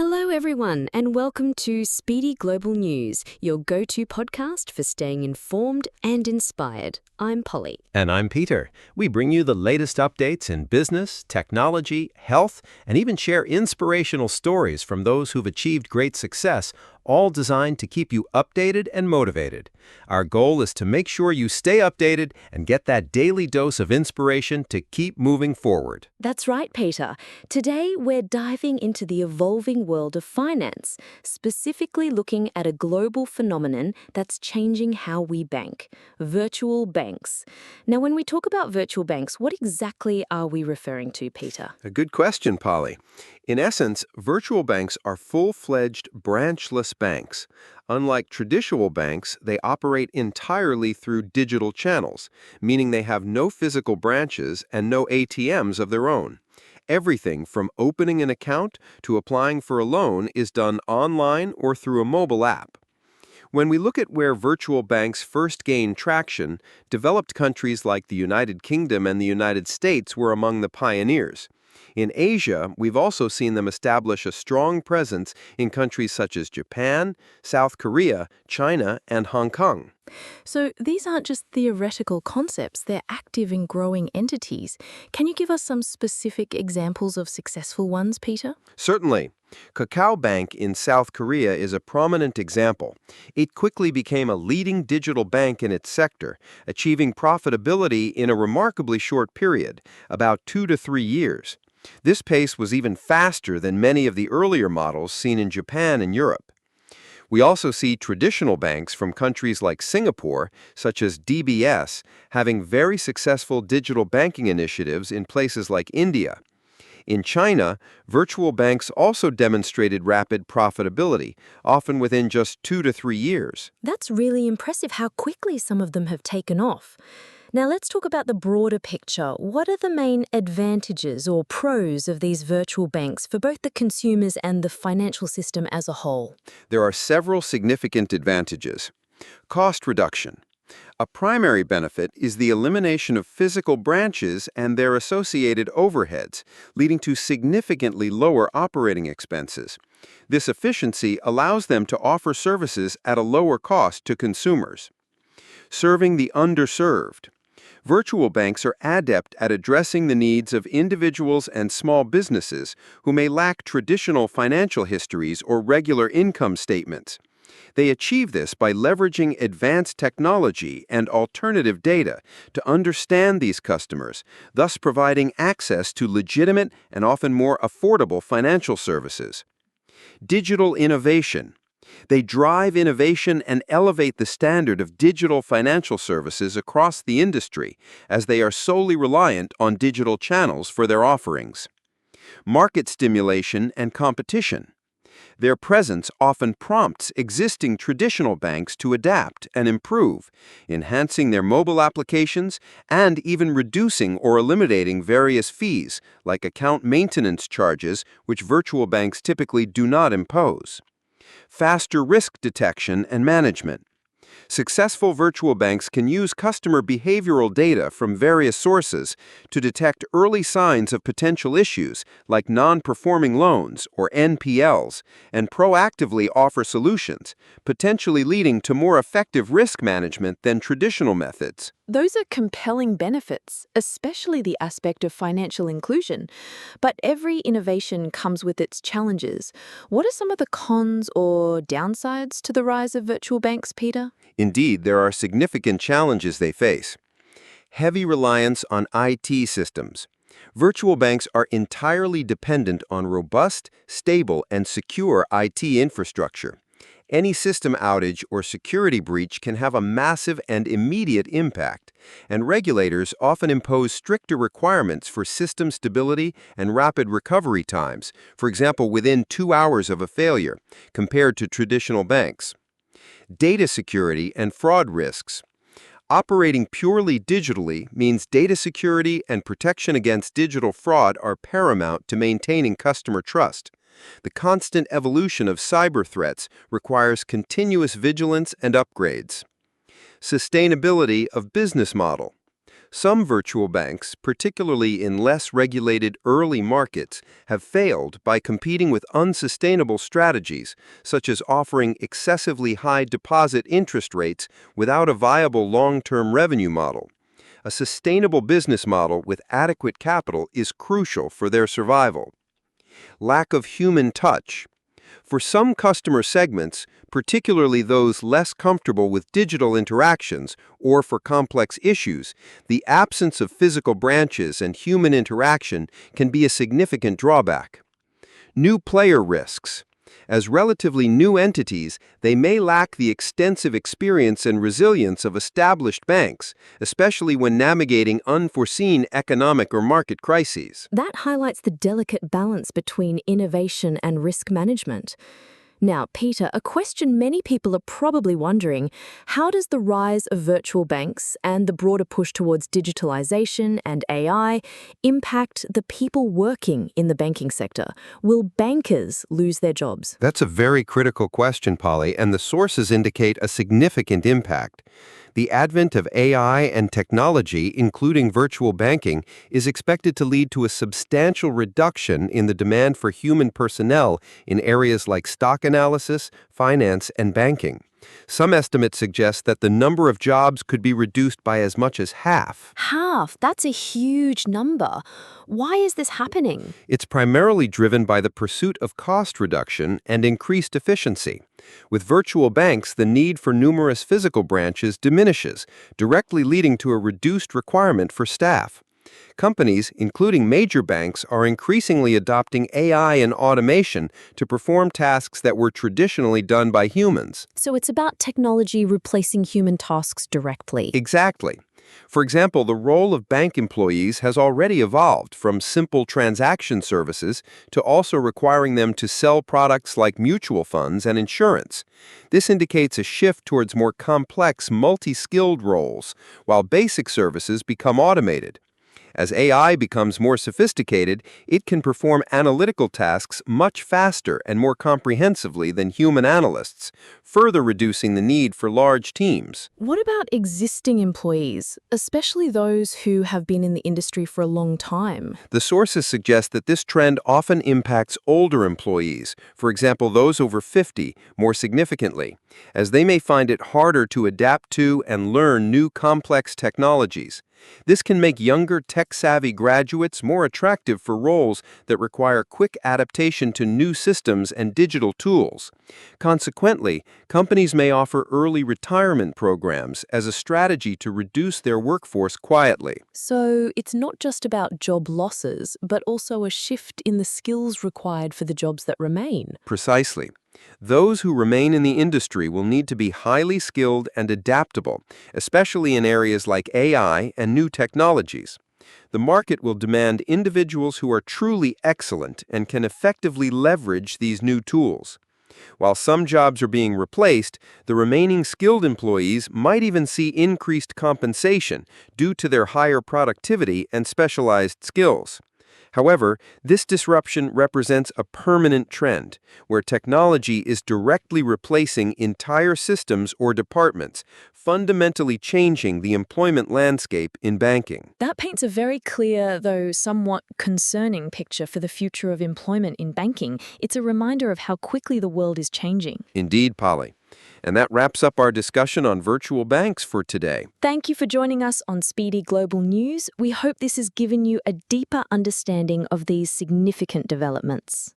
Hello, everyone, and welcome to Speedy Global News, your go-to podcast for staying informed and inspired. I'm Polly. And I'm Peter. We bring you the latest updates in business, technology, health, and even share inspirational stories from those who've achieved great success, all designed to keep you updated and motivated. Our goal is to make sure you stay updated and get that daily dose of inspiration to keep moving forward. That's right, Peter. Today, we're diving into the evolving world of finance, specifically looking at a global phenomenon that's changing how we bank: virtual banks. Now, when we talk about virtual banks, what exactly are we referring to, Peter? A good question, Polly. In essence, virtual banks are full-fledged branchless banks. Unlike traditional banks, they operate entirely through digital channels, meaning they have no physical branches and no ATMs of their own. Everything from opening an account to applying for a loan is done online or through a mobile app. When we look at where virtual banks first gained traction, developed countries like the United Kingdom and the United States were among the pioneers. In Asia, we've also seen them establish a strong presence in countries such as Japan, South Korea, China, and Hong Kong. So these aren't just theoretical concepts, they're active and growing entities. Can you give us some specific examples of successful ones, Peter? Certainly. Kakao Bank in South Korea is a prominent example. It quickly became a leading digital bank in its sector, achieving profitability in a remarkably short period, about 2 to 3 years. This pace was even faster than many of the earlier models seen in Japan and Europe. We also see traditional banks from countries like Singapore, such as DBS, having very successful digital banking initiatives in places like India. In China, virtual banks also demonstrated rapid profitability, often within just 2 to 3 years. That's really impressive how quickly some of them have taken off. Now let's talk about the broader picture. What are the main advantages or pros of these virtual banks for both the consumers and the financial system as a whole? There are several significant advantages. Cost reduction. A primary benefit is the elimination of physical branches and their associated overheads, leading to significantly lower operating expenses. This efficiency allows them to offer services at a lower cost to consumers. Serving the underserved. Virtual banks are adept at addressing the needs of individuals and small businesses who may lack traditional financial histories or regular income statements. They achieve this by leveraging advanced technology and alternative data to understand these customers, thus providing access to legitimate and often more affordable financial services. Digital innovation. They drive innovation and elevate the standard of digital financial services across the industry, as they are solely reliant on digital channels for their offerings. Market stimulation and competition. Their presence often prompts existing traditional banks to adapt and improve, enhancing their mobile applications and even reducing or eliminating various fees, like account maintenance charges, which virtual banks typically do not impose. Faster risk detection and management. Successful virtual banks can use customer behavioral data from various sources to detect early signs of potential issues like non-performing loans or NPLs and proactively offer solutions, potentially leading to more effective risk management than traditional methods. Those are compelling benefits, especially the aspect of financial inclusion. But every innovation comes with its challenges. What are some of the cons or downsides to the rise of virtual banks, Peter? Indeed, there are significant challenges they face. Heavy reliance on IT systems. Virtual banks are entirely dependent on robust, stable, and secure IT infrastructure. Any system outage or security breach can have a massive and immediate impact, and regulators often impose stricter requirements for system stability and rapid recovery times, for example, within 2 hours of a failure, compared to traditional banks. Data security and fraud risks. Operating purely digitally means data security and protection against digital fraud are paramount to maintaining customer trust. The constant evolution of cyber threats requires continuous vigilance and upgrades. Sustainability of business model. Some virtual banks, particularly in less regulated early markets, have failed by competing with unsustainable strategies, such as offering excessively high deposit interest rates without a viable long-term revenue model. A sustainable business model with adequate capital is crucial for their survival. Lack of human touch. For some customer segments, particularly those less comfortable with digital interactions or for complex issues, the absence of physical branches and human interaction can be a significant drawback. New player risks. As relatively new entities, they may lack the extensive experience and resilience of established banks, especially when navigating unforeseen economic or market crises. That highlights the delicate balance between innovation and risk management. Now, Peter, a question many people are probably wondering, how does the rise of virtual banks and the broader push towards digitalization and AI impact the people working in the banking sector? Will bankers lose their jobs? That's a very critical question, Polly, and the sources indicate a significant impact. The advent of AI and technology, including virtual banking, is expected to lead to a substantial reduction in the demand for human personnel in areas like stock analysis, finance, and banking. Some estimates suggest that the number of jobs could be reduced by as much as half. Half, that's a huge number. Why is this happening? It's primarily driven by the pursuit of cost reduction and increased efficiency. With virtual banks, the need for numerous physical branches diminishes, directly leading to a reduced requirement for staff. Companies, including major banks, are increasingly adopting AI and automation to perform tasks that were traditionally done by humans. So it's about technology replacing human tasks directly. Exactly. For example, the role of bank employees has already evolved from simple transaction services to also requiring them to sell products like mutual funds and insurance. This indicates a shift towards more complex, multi-skilled roles, while basic services become automated. As AI becomes more sophisticated, it can perform analytical tasks much faster and more comprehensively than human analysts, further reducing the need for large teams. What about existing employees, especially those who have been in the industry for a long time? The sources suggest that this trend often impacts older employees, for example, those over 50, more significantly, as they may find it harder to adapt to and learn new complex technologies. This can make younger tech-savvy graduates more attractive for roles that require quick adaptation to new systems and digital tools. Consequently, companies may offer early retirement programs as a strategy to reduce their workforce quietly. So it's not just about job losses, but also a shift in the skills required for the jobs that remain. Precisely. Those who remain in the industry will need to be highly skilled and adaptable, especially in areas like AI and new technologies. The market will demand individuals who are truly excellent and can effectively leverage these new tools. While some jobs are being replaced, the remaining skilled employees might even see increased compensation due to their higher productivity and specialized skills. However, this disruption represents a permanent trend, where technology is directly replacing entire systems or departments, fundamentally changing the employment landscape in banking. That paints a very clear, though somewhat concerning picture for the future of employment in banking. It's a reminder of how quickly the world is changing. Indeed, Polly. And that wraps up our discussion on virtual banks for today. Thank you for joining us on Speedy Global News. We hope this has given you a deeper understanding of these significant developments.